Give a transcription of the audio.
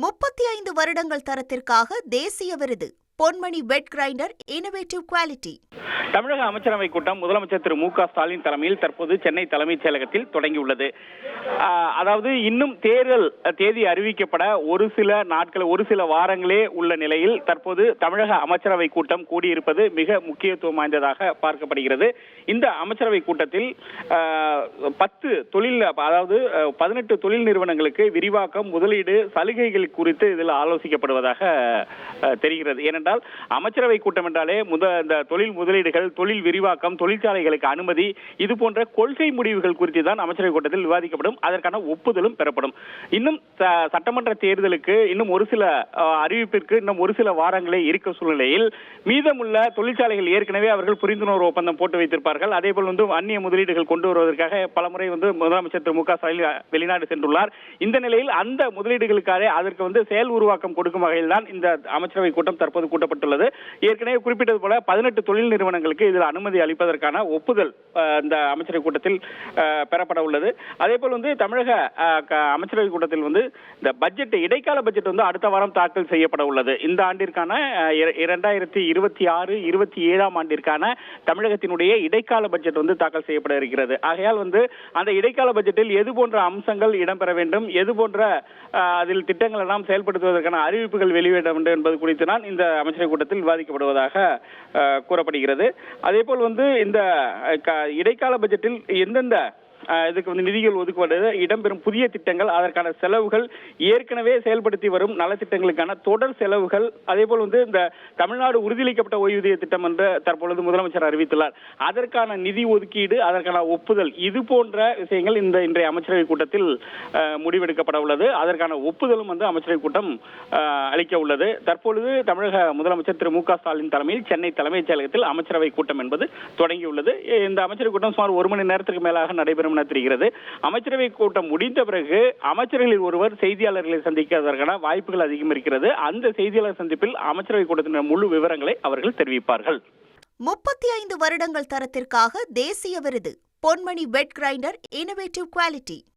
35 வருடங்கள் தரத்திற்காக தேசிய விருது பொன்மணி வெட் கிரைண்டர் இன்னோவேட்டிவ் குவாலிட்டி. தமிழக அமைச்சரவை கூட்டம் முதலமைச்சர் திரு மு.க.ஸ்டாலின் தலைமையில் தற்போது சென்னை தலைமைச் செயலகத்தில் தொடங்கியுள்ளது. அதாவது இன்னும் தேர்தல் தேதி அறிவிக்கப்பட ஒரு சில வாரங்களே உள்ள நிலையில் தற்போது தமிழக அமைச்சரவை கூட்டம் கூடியிருப்பது மிக முக்கியத்துவம் வாய்ந்ததாக பார்க்கப்படுகிறது. இந்த அமைச்சரவை கூட்டத்தில் 18 தொழில் நிறுவனங்களுக்கு விரிவாக்கம், முதலீடு, சலுகைகள் குறித்து இதில் ஆலோசிக்கப்படுவதாக தெரிகிறது. ஏனென்றால் அமைச்சரவை கூட்டம் என்றாலே இந்த தொழில் முதலீடுகள், தொழில் விரிவாக்கம், தொழிற்சாலைகளுக்கு அனுமதி, இது போன்ற கொள்கை முடிவுகள் குறித்து தான் அமைச்சரவை கூட்டத்தில் விவாதிக்கப்படும். அதற்கான ஒப்புதலும் பெறப்படும். இன்னும் சட்டமன்ற தேர்தலுக்கு இன்னும் ஒரு சில அறிவிப்பிற்கு இன்னும் ஒரு சில வாரங்களே இருக்க சூழ்நிலையில் மீதமுள்ள தொழிற்சாலைகள் ஏற்கனவே அவர்கள் புரிந்துணர்வு ஒப்பந்தம் போட்டு வைத்திருப்பார்கள். அதேபோல் அந்நிய முதலீடுகள் கொண்டு வருவதற்காக பலமுறை முதலமைச்சர் திரு மு.க.ஸ்டாலின் வெளிநாடு சென்றுள்ளார். இந்த நிலையில் அந்த முதலீடுகளுக்காக அதற்கு செயல் உருவாக்கம் கொடுக்கும் வகையில் தான் இந்த அமைச்சரவை கூட்டம் தற்போது கூட்டப்பட்டுள்ளது. ஏற்கனவே குறிப்பிட்டது போல 18 தொழில் நிறுவனங்களுக்கு இதில் அனுமதி அளிப்பதற்கான ஒப்புதல் இந்த அமைச்சரவை கூட்டத்தில் பெறப்பட உள்ளது. அதேபோல் தமிழக அமைச்சரவை கூட்டத்தில் இந்த பட்ஜெட், இடைக்கால பட்ஜெட் அடுத்த வாரம் தாக்கல் செய்யப்பட உள்ளது. இந்த ஆண்டிற்கான 2026-27 ஆண்டிற்கான தமிழகத்தினுடைய இடைக்கால பட்ஜெட் தாக்கல் செய்யப்பட இருக்கிறது. ஆகையால் அந்த இடைக்கால பட்ஜெட்டில் எது போன்ற அம்சங்கள் இடம்பெற வேண்டும், எது போன்ற அதில் திட்டங்கள் எல்லாம் செயல்படுத்துவதற்கான அறிவிப்புகள் வெளியிட வேண்டும் என்பது குறித்து தான் இந்த அமைச்சரவை கூட்டத்தில் விவாதிக்கப்படுவதாக கூறப்படுகிறது. அதேபோல் இந்த இடைக்கால பட்ஜெட்டில் எந்தெந்த இதுக்கு நிதிகள் ஒதுக்குவது, இடம்பெறும் புதிய திட்டங்கள், அதற்கான செலவுகள், ஏற்கனவே செயல்படுத்தி வரும் நலத்திட்டங்களுக்கான தொடர் செலவுகள், அதேபோல் இந்த தமிழ்நாடு உறுதியளிக்கப்பட்ட ஓய்வூதிய திட்டம் என்று தற்பொழுது முதலமைச்சர் அறிவித்துள்ளார். அதற்கான நிதி ஒதுக்கீடு, அதற்கான ஒப்புதல், இது போன்ற விஷயங்கள் இன்றைய அமைச்சரவை கூட்டத்தில் முடிவெடுக்கப்பட உள்ளது. அதற்கான ஒப்புதலும் அமைச்சரவை கூட்டம் அளிக்க உள்ளது. தற்பொழுது தமிழக முதலமைச்சர் திரு மு.க.ஸ்டாலின் தலைமையில் சென்னை தலைமைச் செயலகத்தில் அமைச்சரவை கூட்டம் என்பது தொடங்கியுள்ளது. இந்த அமைச்சரவை கூட்டம் சுமார் 1 மணி நேரத்திற்கு மேலாக நடைபெறும் என தெரிகிறது. அமைச்சரவை கூட்டம் முடிந்த பிறகு அமைச்சர்களில் ஒருவர் செய்தியாளர்களை சந்திப்பதற்கான வாய்ப்புகள் அதிகம் இருக்கிறது. அந்த செய்தியாளர் சந்திப்பில் அமைச்சரவை கூட்டத்தின் முழு விவரங்களை அவர்கள் தெரிவிப்பார்கள். 35 வருடங்கள் தரத்திற்காக தேசிய விருது பொன்மணி வெட் கிரைண்டர் இன்னோவேட்டிவ் குவாலிட்டி.